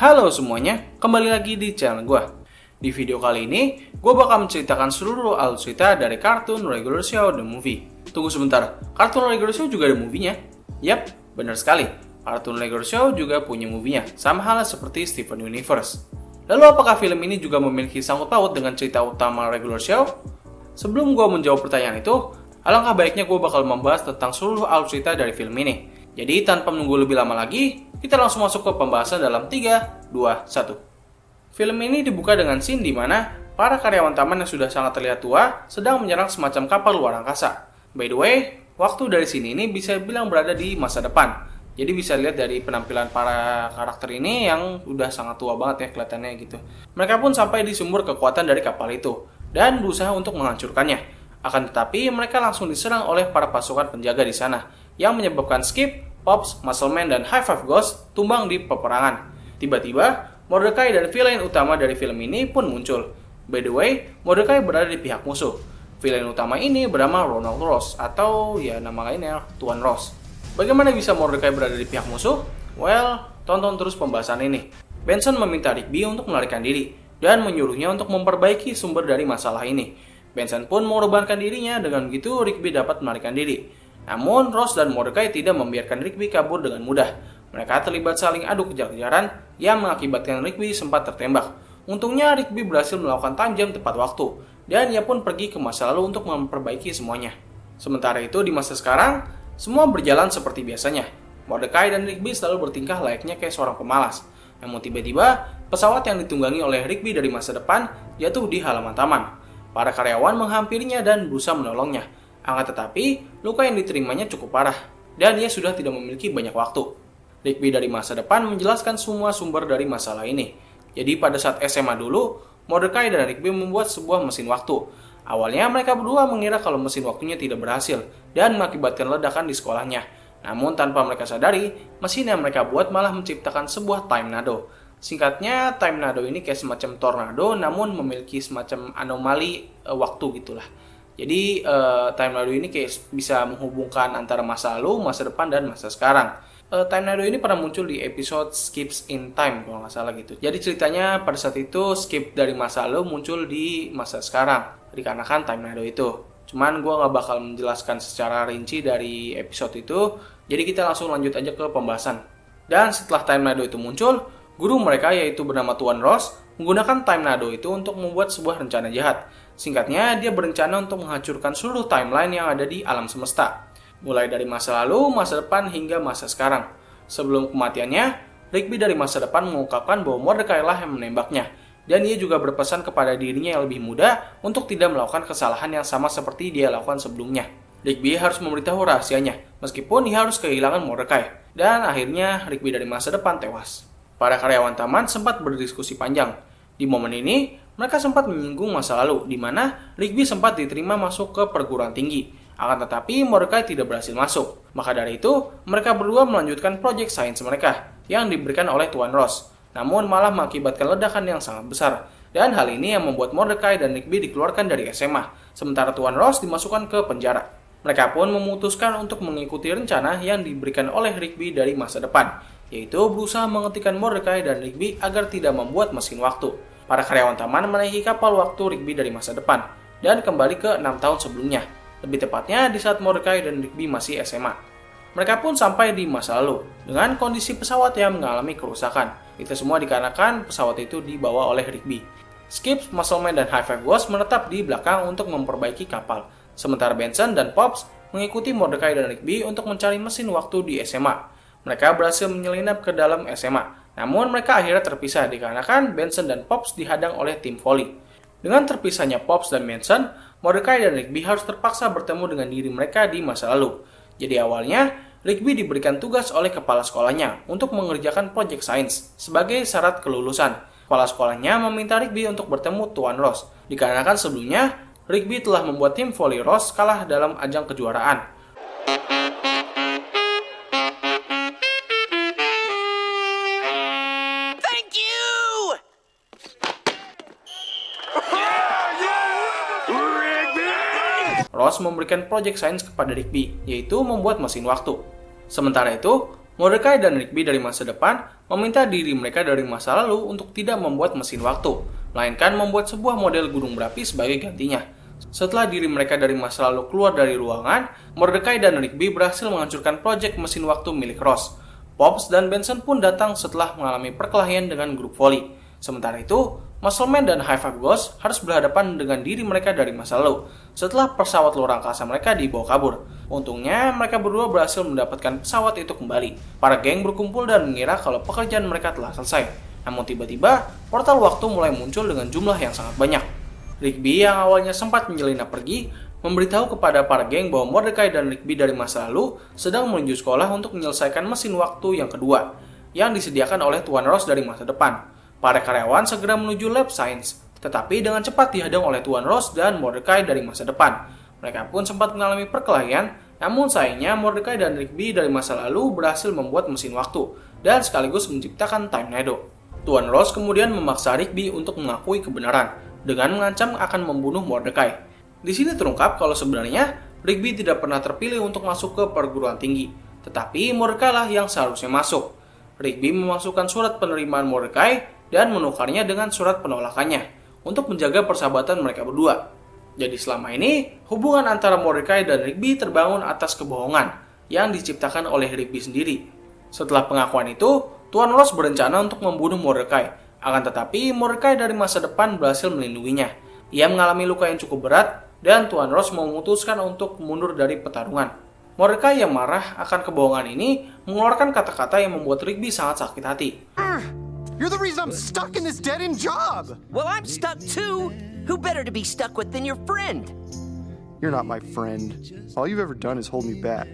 Halo semuanya, kembali lagi di channel gue. Di video kali ini, gue bakal menceritakan seluruh alur cerita dari kartun Regular Show The Movie. Tunggu sebentar, kartun Regular Show juga ada movie-nya? Yap, benar sekali. Kartun Regular Show juga punya movie-nya, sama halnya seperti Steven Universe. Lalu apakah film ini juga memiliki sangkut paut dengan cerita utama Regular Show? Sebelum gue menjawab pertanyaan itu, alangkah baiknya gue bakal membahas tentang seluruh alur cerita dari film ini. Jadi tanpa menunggu lebih lama lagi, kita langsung masuk ke pembahasan dalam 3, 2, 1. Film ini dibuka dengan scene di mana para karyawan taman yang sudah sangat terlihat tua sedang menyerang semacam kapal luar angkasa. By the way, waktu dari sini ini bisa bilang berada di masa depan. Jadi bisa lihat dari penampilan para karakter ini yang udah sangat tua banget ya kelihatannya gitu. Mereka pun sampai di sumber kekuatan dari kapal itu dan berusaha untuk menghancurkannya. Akan tetapi mereka langsung diserang oleh para pasukan penjaga di sana yang menyebabkan Skip, Pops, Muscleman, dan High Five Ghost tumbang di peperangan. Tiba-tiba, Mordecai dan villain utama dari film ini pun muncul. By the way, Mordecai berada di pihak musuh. Villain utama ini bernama Ronald Ross, atau ya nama lainnya Tuan Ross. Bagaimana bisa Mordecai berada di pihak musuh? Well, tonton terus pembahasan ini. Benson meminta Rigby untuk melarikan diri, dan menyuruhnya untuk memperbaiki sumber dari masalah ini. Benson pun mengorbankan dirinya, dengan begitu Rigby dapat melarikan diri. Namun, Ross dan Mordecai tidak membiarkan Rigby kabur dengan mudah. Mereka terlibat saling adu kejar-kejaran yang mengakibatkan Rigby sempat tertembak. Untungnya, Rigby berhasil melakukan time jump tepat waktu, dan ia pun pergi ke masa lalu untuk memperbaiki semuanya. Sementara itu, di masa sekarang, semua berjalan seperti biasanya. Mordecai dan Rigby selalu bertingkah layaknya kayak seorang pemalas. Namun tiba-tiba, pesawat yang ditunggangi oleh Rigby dari masa depan jatuh di halaman taman. Para karyawan menghampirinya dan berusaha menolongnya. Akan tetapi, luka yang diterimanya cukup parah, dan ia sudah tidak memiliki banyak waktu. Rigby dari masa depan menjelaskan semua sumber dari masalah ini. Jadi pada saat SMA dulu, Mordecai dan Rigby membuat sebuah mesin waktu. Awalnya mereka berdua mengira kalau mesin waktunya tidak berhasil, dan mengakibatkan ledakan di sekolahnya. Namun tanpa mereka sadari, mesin yang mereka buat malah menciptakan sebuah time nado. Singkatnya, time nado ini kayak semacam tornado, namun memiliki semacam anomali waktu gitulah. Jadi time nado ini kayak bisa menghubungkan antara masa lalu, masa depan, dan masa sekarang. Time nado ini pernah muncul di episode Skips in Time kalau nggak salah gitu. Jadi ceritanya pada saat itu skip dari masa lalu muncul di masa sekarang dikarenakan time nado itu. Cuman gue nggak bakal menjelaskan secara rinci dari episode itu. Jadi kita langsung lanjut aja ke pembahasan. Dan setelah time nado itu muncul, guru mereka yaitu bernama Tuan Ross menggunakan time nado itu untuk membuat sebuah rencana jahat. Singkatnya, dia berencana untuk menghancurkan seluruh timeline yang ada di alam semesta. Mulai dari masa lalu, masa depan, hingga masa sekarang. Sebelum kematiannya, Rigby dari masa depan mengungkapkan bahwa Mordecai lah yang menembaknya. Dan ia juga berpesan kepada dirinya yang lebih muda untuk tidak melakukan kesalahan yang sama seperti dia lakukan sebelumnya. Rigby harus memberitahu rahasianya, meskipun ia harus kehilangan Mordecai. Dan akhirnya, Rigby dari masa depan tewas. Para karyawan taman sempat berdiskusi panjang. Di momen ini, mereka sempat menyinggung masa lalu, di mana Rigby sempat diterima masuk ke perguruan tinggi. Akan tetapi, Mordecai tidak berhasil masuk. Maka dari itu, mereka berdua melanjutkan proyek sains mereka, yang diberikan oleh Tuan Ross. Namun malah mengakibatkan ledakan yang sangat besar. Dan hal ini yang membuat Mordecai dan Rigby dikeluarkan dari SMA, sementara Tuan Ross dimasukkan ke penjara. Mereka pun memutuskan untuk mengikuti rencana yang diberikan oleh Rigby dari masa depan, yaitu berusaha menghentikan Mordecai dan Rigby agar tidak membuat mesin waktu. Para karyawan taman menaiki kapal waktu Rigby dari masa depan, dan kembali ke 6 tahun sebelumnya. Lebih tepatnya di saat Mordecai dan Rigby masih SMA. Mereka pun sampai di masa lalu, dengan kondisi pesawat yang mengalami kerusakan. Itu semua dikarenakan pesawat itu dibawa oleh Rigby. Skip, Muscleman, dan High Five Ghost menetap di belakang untuk memperbaiki kapal. Sementara Benson dan Pops mengikuti Mordecai dan Rigby untuk mencari mesin waktu di SMA. Mereka berhasil menyelinap ke dalam SMA. Namun mereka akhirnya terpisah dikarenakan Benson dan Pops dihadang oleh tim voli. Dengan terpisahnya Pops dan Benson, Mordecai dan Rigby harus terpaksa bertemu dengan diri mereka di masa lalu. Jadi awalnya, Rigby diberikan tugas oleh kepala sekolahnya untuk mengerjakan proyek sains sebagai syarat kelulusan. Kepala sekolahnya meminta Rigby untuk bertemu Tuan Ross, dikarenakan sebelumnya Rigby telah membuat tim voli Ross kalah dalam ajang kejuaraan. Ross memberikan proyek sains kepada Rigby, yaitu membuat mesin waktu. Sementara itu, Mordecai dan Rigby dari masa depan meminta diri mereka dari masa lalu untuk tidak membuat mesin waktu, melainkan membuat sebuah model gunung berapi sebagai gantinya. Setelah diri mereka dari masa lalu keluar dari ruangan, Mordecai dan Rigby berhasil menghancurkan proyek mesin waktu milik Ross. Pops dan Benson pun datang setelah mengalami perkelahian dengan grup voli. Sementara itu, Muscleman dan High Five Ghost harus berhadapan dengan diri mereka dari masa lalu setelah pesawat luar angkasa mereka dibawa kabur. Untungnya, mereka berdua berhasil mendapatkan pesawat itu kembali. Para geng berkumpul dan mengira kalau pekerjaan mereka telah selesai. Namun tiba-tiba, portal waktu mulai muncul dengan jumlah yang sangat banyak. Rigby yang awalnya sempat menyelinap pergi, memberitahu kepada para geng bahwa Mordecai dan Rigby dari masa lalu sedang menuju sekolah untuk menyelesaikan mesin waktu yang kedua, yang disediakan oleh Tuan Ross dari masa depan. Para karyawan segera menuju lab science, tetapi dengan cepat dihadang oleh Tuan Ross dan Mordecai dari masa depan. Mereka pun sempat mengalami perkelahian, namun sayangnya Mordecai dan Rigby dari masa lalu berhasil membuat mesin waktu dan sekaligus menciptakan Time Nado. Tuan Ross kemudian memaksa Rigby untuk mengakui kebenaran dengan mengancam akan membunuh Mordecai. Di sini terungkap kalau sebenarnya Rigby tidak pernah terpilih untuk masuk ke perguruan tinggi, tetapi Mordecai lah yang seharusnya masuk. Rigby memasukkan surat penerimaan Mordecai dan menukarnya dengan surat penolakannya untuk menjaga persahabatan mereka berdua. Jadi selama ini, hubungan antara Mordecai dan Rigby terbangun atas kebohongan yang diciptakan oleh Rigby sendiri. Setelah pengakuan itu, Tuan Ross berencana untuk membunuh Mordecai. Akan tetapi, Mordecai dari masa depan berhasil melindunginya. Ia mengalami luka yang cukup berat dan Tuan Ross memutuskan untuk mundur dari pertarungan. Mordecai yang marah akan kebohongan ini mengeluarkan kata-kata yang membuat Rigby sangat sakit hati. You're the reason I'm stuck in this dead-end job! Well, I'm stuck too! Who better to be stuck with than your friend? You're not my friend. All you've ever done is hold me back.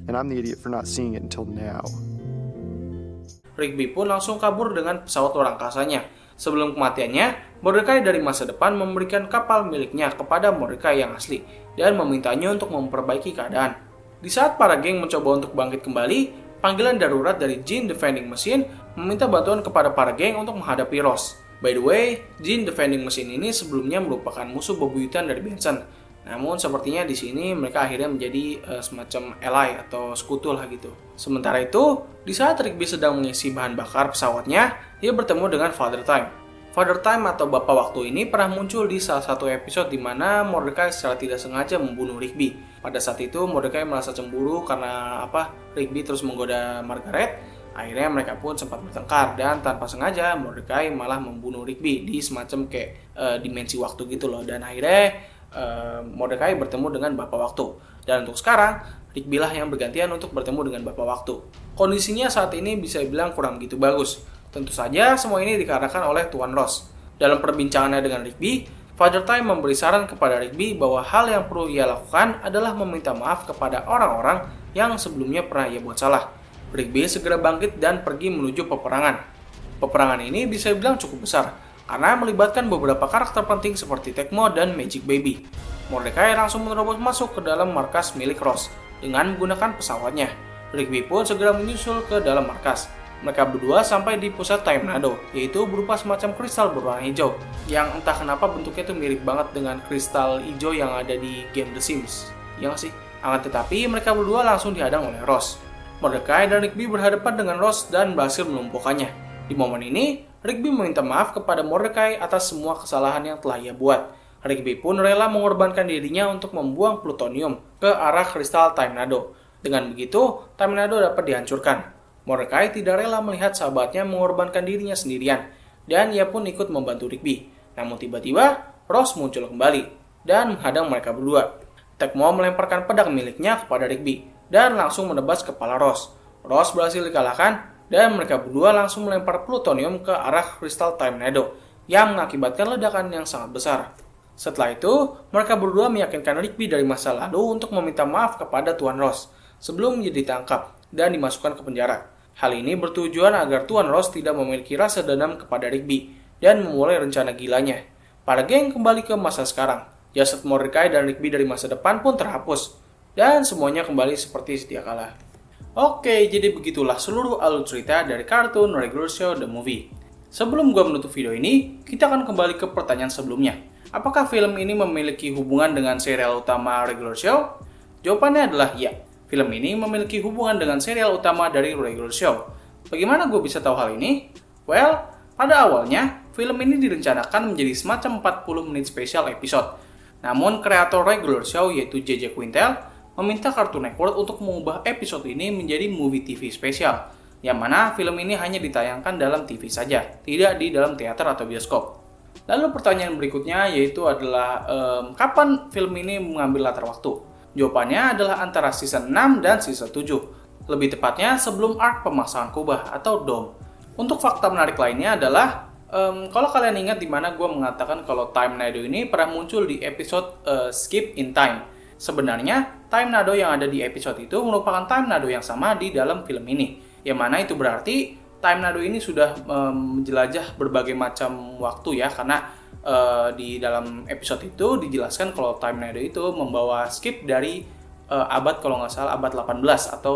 And I'm the idiot for not seeing it until now. Rigby pun langsung kabur dengan pesawat luar angkasanya. Sebelum kematiannya, Mordecai dari masa depan memberikan kapal miliknya kepada Mordecai yang asli dan memintanya untuk memperbaiki keadaan. Di saat para geng mencoba untuk bangkit kembali, panggilan darurat dari Gene the Vending Machine meminta bantuan kepada para geng untuk menghadapi Ross. By the way, Gene the Vending Machine ini sebelumnya merupakan musuh bebuyutan dari Benson. Namun sepertinya di sini mereka akhirnya menjadi semacam ally atau sekutu lah gitu. Sementara itu, di saat Rigby sedang mengisi bahan bakar pesawatnya, dia bertemu dengan Father Time. Father Time atau Bapak Waktu ini pernah muncul di salah satu episode di mana Mordecai secara tidak sengaja membunuh Rigby. Pada saat itu Mordecai merasa cemburu karena Rigby terus menggoda Margaret. Akhirnya mereka pun sempat bertengkar dan tanpa sengaja Mordecai malah membunuh Rigby di semacam kayak dimensi waktu gitu loh. Dan akhirnya Mordecai bertemu dengan Bapak Waktu. Dan untuk sekarang Rigby lah yang bergantian untuk bertemu dengan Bapak Waktu. Kondisinya saat ini bisa dibilang kurang begitu bagus. Tentu saja semua ini dikarenakan oleh Tuan Ross. Dalam perbincangannya dengan Rigby, Father Time memberi saran kepada Rigby bahwa hal yang perlu ia lakukan adalah meminta maaf kepada orang-orang yang sebelumnya pernah ia buat salah. Rigby segera bangkit dan pergi menuju peperangan. Peperangan ini bisa dibilang cukup besar, karena melibatkan beberapa karakter penting seperti Tecmo dan Magic Baby. Mordecai langsung menerobos masuk ke dalam markas milik Ross dengan menggunakan pesawatnya. Rigby pun segera menyusul ke dalam markas. Mereka berdua sampai di pusat Time Nado, yaitu berupa semacam kristal berwarna hijau, yang entah kenapa bentuknya itu mirip banget dengan kristal hijau yang ada di game The Sims. Ya nggak sih? Akan tetapi mereka berdua langsung dihadang oleh Ross. Mordecai dan Rigby berhadapan dengan Ross dan berhasil melumpuhkannya. Di momen ini, Rigby meminta maaf kepada Mordecai atas semua kesalahan yang telah ia buat. Rigby pun rela mengorbankan dirinya untuk membuang plutonium ke arah kristal Time Nado. Dengan begitu, Time Nado dapat dihancurkan. Mordecai tidak rela melihat sahabatnya mengorbankan dirinya sendirian, dan ia pun ikut membantu Rigby. Namun tiba-tiba, Ross muncul kembali dan menghadang mereka berdua. Tecmo melemparkan pedang miliknya kepada Rigby dan langsung menebas kepala Ross. Ross berhasil dikalahkan dan mereka berdua langsung melempar plutonium ke arah kristal Time Nado yang mengakibatkan ledakan yang sangat besar. Setelah itu, mereka berdua meyakinkan Rigby dari masa lalu untuk meminta maaf kepada Tuan Ross sebelum ditangkap dan dimasukkan ke penjara. Hal ini bertujuan agar Tuan Ross tidak memiliki rasa dendam kepada Rigby dan memulai rencana gilanya. Para geng kembali ke masa sekarang. Jasad Mordecai dan Rigby dari masa depan pun terhapus. Dan semuanya kembali seperti sedia kala. Oke, jadi begitulah seluruh alur cerita dari kartun Regular Show The Movie. Sebelum gue menutup video ini, kita akan kembali ke pertanyaan sebelumnya. Apakah film ini memiliki hubungan dengan serial utama Regular Show? Jawabannya adalah ya. film ini memiliki hubungan dengan serial utama dari regular show. Bagaimana gue bisa tahu hal ini? Well, pada awalnya, film ini direncanakan menjadi semacam 40 menit spesial episode. Namun, kreator regular show yaitu JJ Quintel meminta Cartoon Network untuk mengubah episode ini menjadi movie TV spesial, yang mana film ini hanya ditayangkan dalam TV saja, tidak di dalam teater atau bioskop. Lalu pertanyaan berikutnya yaitu adalah, kapan film ini mengambil latar waktu? Jawabannya adalah antara season 6 dan season 7. Lebih tepatnya sebelum arc pemasangan kubah atau Dome. Untuk fakta menarik lainnya adalah, kalau kalian ingat di mana gue mengatakan kalau Time Nado ini pernah muncul di episode Skip in Time. Sebenarnya, Time Nado yang ada di episode itu merupakan Time Nado yang sama di dalam film ini. Yang mana itu berarti Time Nado ini sudah menjelajah berbagai macam waktu ya, karena di dalam episode itu dijelaskan kalau Time Nado itu membawa skip dari abad, kalau nggak salah abad 18 atau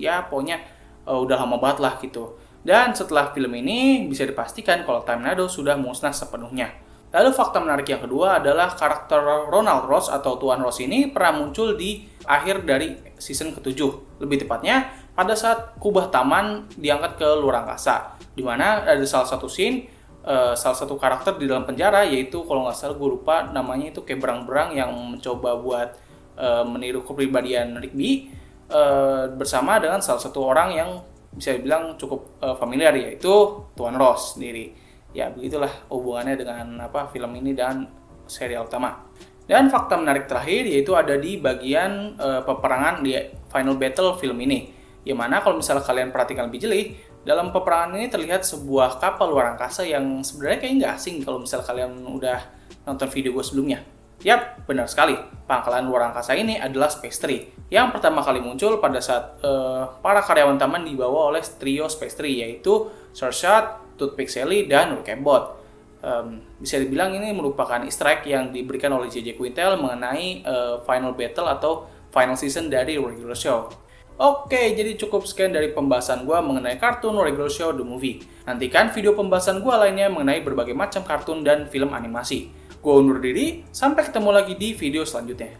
ya pokoknya udah lama banget lah gitu. Dan setelah film ini bisa dipastikan kalau Time Nado sudah musnah sepenuhnya. Lalu fakta menarik yang kedua adalah karakter Ronald Ross atau Tuan Ross ini pernah muncul di akhir dari season ke-7. Lebih tepatnya pada saat kubah taman diangkat ke luar angkasa, di mana ada salah satu scene, salah satu karakter di dalam penjara, yaitu kalau nggak salah gue lupa namanya, itu kayak berang-berang yang mencoba buat meniru kepribadian Rigby bersama dengan salah satu orang yang bisa dibilang cukup familiar, yaitu Tuan Ross sendiri. Ya begitulah hubungannya dengan film ini dan serial utama. Dan fakta menarik terakhir yaitu ada di bagian peperangan di Final Battle film ini. Yang mana kalau misalnya kalian perhatikan lebih jeli, dalam peperangan ini terlihat sebuah kapal luar angkasa yang sebenarnya kayak nggak asing kalau misalnya kalian udah nonton video gue sebelumnya. Yap, benar sekali. Pangkalan luar angkasa ini adalah Space Tree, yang pertama kali muncul pada saat para karyawan taman dibawa oleh trio Space Tree, yaitu Surshot, Toothpick Sally, dan Urkebot. Bisa dibilang ini merupakan easter egg yang diberikan oleh JJ Quintel mengenai final battle atau final season dari regular show. Oke, jadi cukup sekian dari pembahasan gue mengenai kartun regular show The Movie. Nantikan video pembahasan gue lainnya mengenai berbagai macam kartun dan film animasi. Gue undur diri, sampai ketemu lagi di video selanjutnya.